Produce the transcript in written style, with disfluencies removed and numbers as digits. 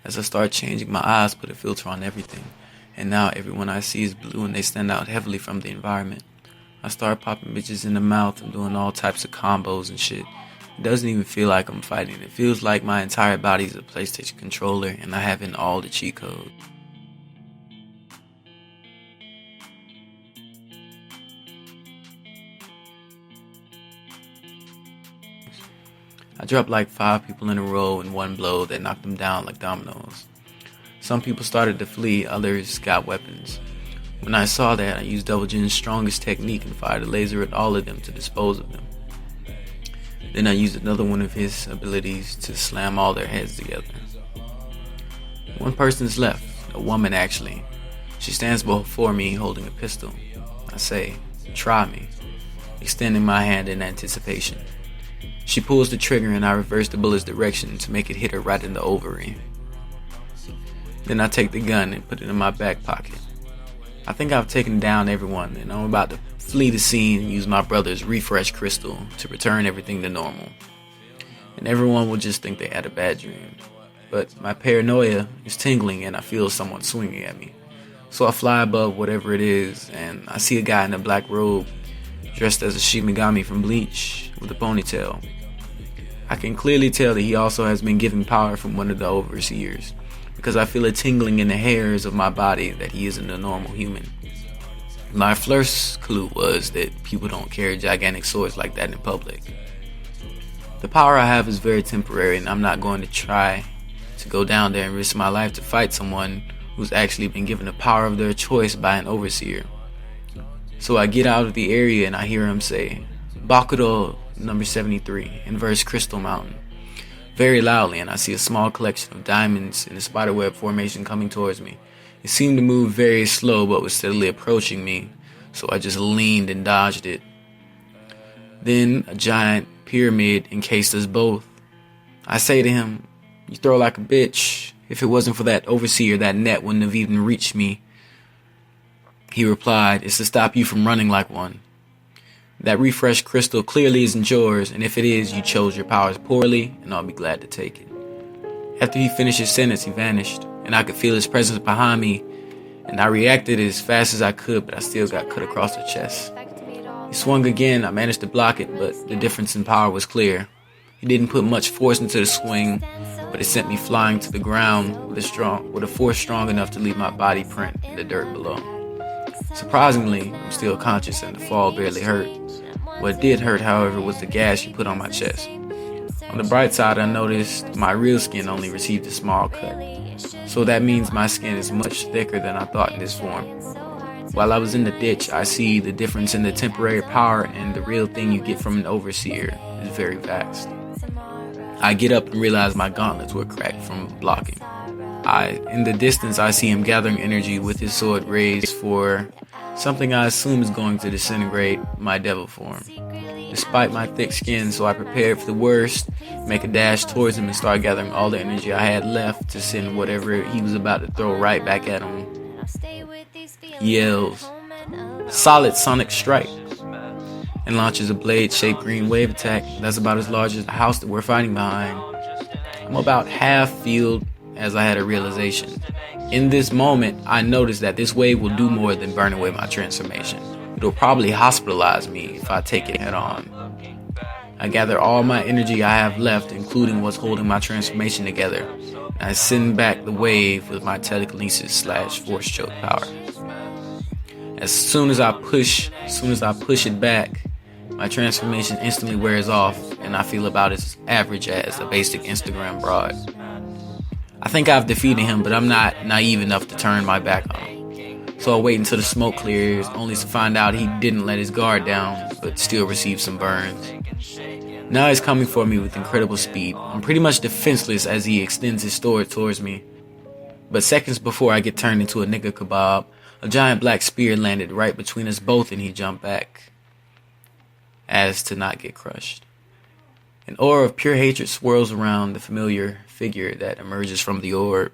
As I start changing, my eyes put a filter on everything, and now everyone I see is blue and they stand out heavily from the environment. I start popping bitches in the mouth and doing all types of combos and shit. It doesn't even feel like I'm fighting. It feels like my entire body is a PlayStation controller and I have in all the cheat codes. I dropped like 5 people in a row in one blow that knocked them down like dominoes. Some people started to flee, others got weapons. When I saw that, I used Double Jin's strongest technique and fired a laser at all of them to dispose of them. Then I used another one of his abilities to slam all their heads together. One person's left, a woman actually. She stands before me holding a pistol. I say, "Try me," extending my hand in anticipation. She pulls the trigger and I reverse the bullet's direction to make it hit her right in the ovary. Then I take the gun and put it in my back pocket. I think I've taken down everyone and I'm about to flee the scene and use my brother's refresh crystal to return everything to normal. And everyone will just think they had a bad dream. But my paranoia is tingling and I feel someone swinging at me. So I fly above whatever it is and I see a guy in a black robe dressed as a Shimigami from Bleach with a ponytail. I can clearly tell that he also has been given power from one of the overseers, because I feel a tingling in the hairs of my body that he isn't a normal human. My first clue was that people don't carry gigantic swords like that in public. The power I have is very temporary and I'm not going to try to go down there and risk my life to fight someone who's actually been given the power of their choice by an overseer. So I get out of the area and I hear him say, "Bakuro number 73, inverse Crystal Mountain," very loudly, and I see a small collection of diamonds in a spiderweb formation coming towards me. It seemed to move very slow but was steadily approaching me, so I just leaned and dodged it. Then a giant pyramid encased us both. I say to him, "You throw like a bitch. If it wasn't for that overseer, that net wouldn't have even reached me." He replied, "It's to stop you from running like one. That refresh crystal clearly isn't yours, and if it is, you chose your powers poorly, and I'll be glad to take it." After he finished his sentence, he vanished, and I could feel his presence behind me, and I reacted as fast as I could, but I still got cut across the chest. He swung again. I managed to block it, but the difference in power was clear. He didn't put much force into the swing, but it sent me flying to the ground with a force strong enough to leave my body print in the dirt below. Surprisingly, I'm still conscious and the fall barely hurt. What did hurt, however, was the gash he put on my chest. On the bright side, I noticed my real skin only received a small cut. So that means my skin is much thicker than I thought in this form. While I was in the ditch, I see the difference in the temporary power and the real thing you get from an overseer is very vast. I get up and realize my gauntlets were cracked from blocking. In the distance, I see him gathering energy with his sword raised for something I assume is going to disintegrate my devil form. Despite my thick skin, so I prepared for the worst, make a dash towards him and start gathering all the energy I had left to send whatever he was about to throw right back at him. He yells, "Solid Sonic Strike," and launches a blade-shaped green wave attack that's about as large as the house that we're fighting behind. I'm about half healed as I had a realization. In this moment, I noticed that this wave will do more than burn away my transformation. It'll probably hospitalize me if I take it head on. I gather all my energy I have left, including what's holding my transformation together, and I send back the wave with my telekinesis / force choke power. As soon as I push it back, my transformation instantly wears off, and I feel about as average as a basic Instagram broad. I think I've defeated him, but I'm not naive enough to turn my back on him. So I wait until the smoke clears, only to find out he didn't let his guard down, but still received some burns. Now he's coming for me with incredible speed. I'm pretty much defenseless as he extends his sword towards me. But seconds before I get turned into a nigga kebab, a giant black spear landed right between us both and he jumped back, as to not get crushed. An aura of pure hatred swirls around the familiar figure that emerges from the orb.